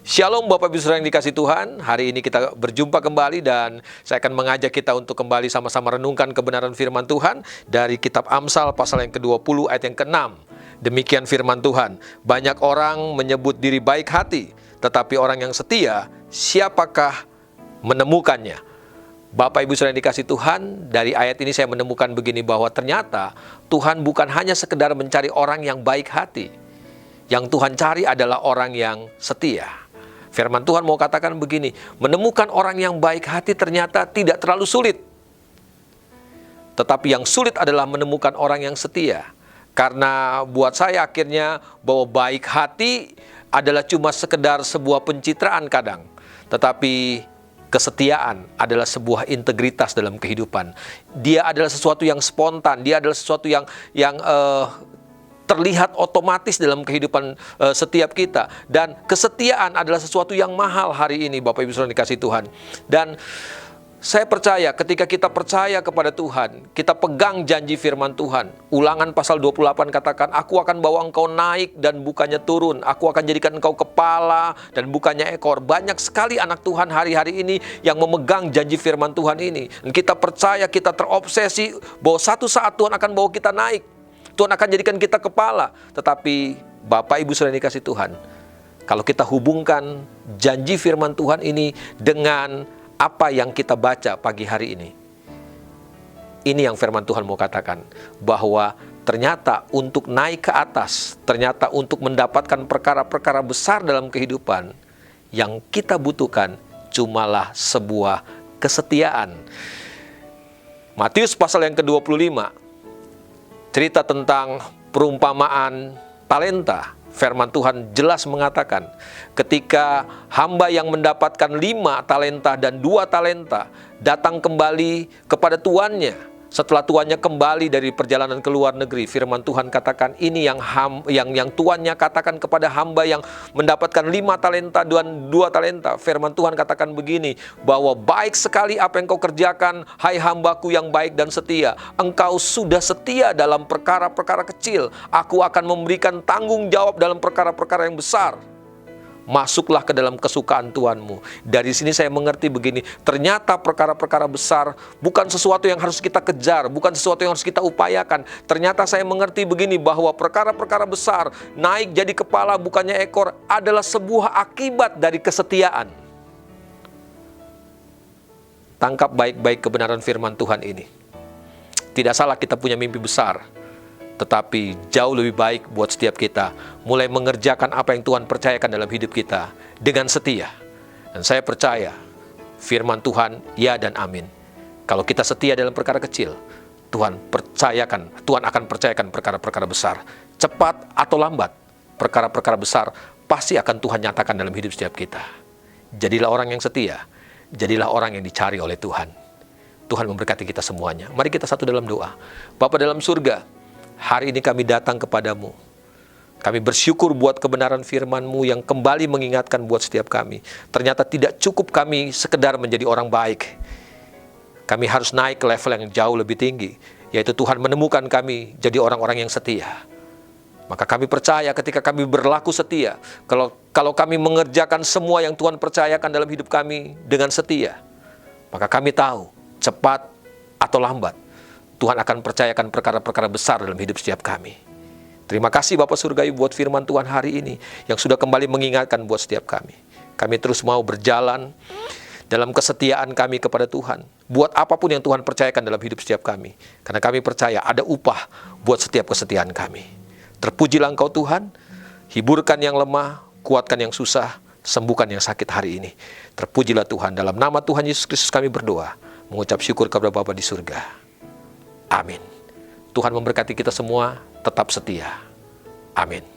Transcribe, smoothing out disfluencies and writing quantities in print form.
Shalom Bapak Ibu Saudara yang dikasih Tuhan. Hari ini kita berjumpa kembali dan saya akan mengajak kita untuk kembali sama-sama renungkan kebenaran firman Tuhan dari kitab Amsal pasal yang ke-20 ayat yang ke-6. Demikian firman Tuhan, banyak orang menyebut diri baik hati, tetapi orang yang setia, siapakah menemukannya? Bapak Ibu Saudara yang dikasih Tuhan, dari ayat ini saya menemukan begini bahwa ternyata Tuhan bukan hanya sekedar mencari orang yang baik hati. Yang Tuhan cari adalah orang yang setia. Firman Tuhan mau katakan begini, menemukan orang yang baik hati ternyata tidak terlalu sulit. Tetapi yang sulit adalah menemukan orang yang setia. Karena buat saya akhirnya bahwa baik hati adalah cuma sekedar sebuah pencitraan kadang. Tetapi kesetiaan adalah sebuah integritas dalam kehidupan. Dia adalah sesuatu yang spontan, dia adalah sesuatu yang terlihat otomatis dalam kehidupan setiap kita. Dan kesetiaan adalah sesuatu yang mahal hari ini Bapak Ibu Saudara dikasih Tuhan. Dan saya percaya ketika kita percaya kepada Tuhan, kita pegang janji firman Tuhan. Ulangan pasal 28 katakan, aku akan bawa engkau naik dan bukannya turun. Aku akan jadikan engkau kepala dan bukannya ekor. Banyak sekali anak Tuhan hari-hari ini yang memegang janji firman Tuhan ini. Dan kita percaya, kita terobsesi bahwa satu saat Tuhan akan bawa kita naik. Tuhan akan jadikan kita kepala. Tetapi Bapak Ibu Saudara dikasih Tuhan, kalau kita hubungkan janji firman Tuhan ini dengan apa yang kita baca pagi hari ini, ini yang firman Tuhan mau katakan, bahwa ternyata untuk naik ke atas, ternyata untuk mendapatkan perkara-perkara besar dalam kehidupan, yang kita butuhkan cumalah sebuah kesetiaan. Matius pasal yang ke-25 cerita tentang perumpamaan talenta. Firman Tuhan jelas mengatakan, ketika hamba yang mendapatkan 5 talenta dan 2 talenta datang kembali kepada tuannya, setelah tuannya kembali dari perjalanan ke luar negeri, firman Tuhan katakan, ini yang tuannya katakan kepada hamba yang mendapatkan 5 talenta dan 2 talenta. Firman Tuhan katakan begini, bahwa baik sekali apa yang kau kerjakan, hai hambaku yang baik dan setia. Engkau sudah setia dalam perkara-perkara kecil, aku akan memberikan tanggung jawab dalam perkara-perkara yang besar. Masuklah ke dalam kesukaan Tuhanmu. Dari sini saya mengerti begini, ternyata perkara-perkara besar bukan sesuatu yang harus kita kejar, bukan sesuatu yang harus kita upayakan. Ternyata saya mengerti begini, bahwa perkara-perkara besar, naik jadi kepala bukannya ekor, adalah sebuah akibat dari kesetiaan. Tangkap baik-baik kebenaran firman Tuhan ini. Tidak salah kita punya mimpi besar, tetapi jauh lebih baik buat setiap kita mulai mengerjakan apa yang Tuhan percayakan dalam hidup kita dengan setia. Dan saya percaya firman Tuhan ya dan amin. Kalau kita setia dalam perkara kecil, Tuhan akan percayakan perkara-perkara besar. Cepat atau lambat, perkara-perkara besar pasti akan Tuhan nyatakan dalam hidup setiap kita. Jadilah orang yang setia, jadilah orang yang dicari oleh Tuhan. Tuhan memberkati kita semuanya. Mari kita satu dalam doa. Bapa dalam surga, hari ini kami datang kepadamu. Kami bersyukur buat kebenaran firman-Mu yang kembali mengingatkan buat setiap kami. Ternyata tidak cukup kami sekedar menjadi orang baik. Kami harus naik ke level yang jauh lebih tinggi, yaitu Tuhan menemukan kami jadi orang-orang yang setia. Maka kami percaya ketika kami berlaku setia, kalau kami mengerjakan semua yang Tuhan percayakan dalam hidup kami dengan setia, maka kami tahu cepat atau lambat Tuhan akan percayakan perkara-perkara besar dalam hidup setiap kami. Terima kasih Bapak Surgawi buat firman Tuhan hari ini yang sudah kembali mengingatkan buat setiap kami. Kami terus mau berjalan dalam kesetiaan kami kepada Tuhan. Buat apapun yang Tuhan percayakan dalam hidup setiap kami. Karena kami percaya ada upah buat setiap kesetiaan kami. Terpujilah Engkau Tuhan, hiburkan yang lemah, kuatkan yang susah, sembuhkan yang sakit hari ini. Terpujilah Tuhan, dalam nama Tuhan Yesus Kristus kami berdoa, mengucap syukur kepada Bapa di surga. Amin. Tuhan memberkati kita semua, tetap setia. Amin.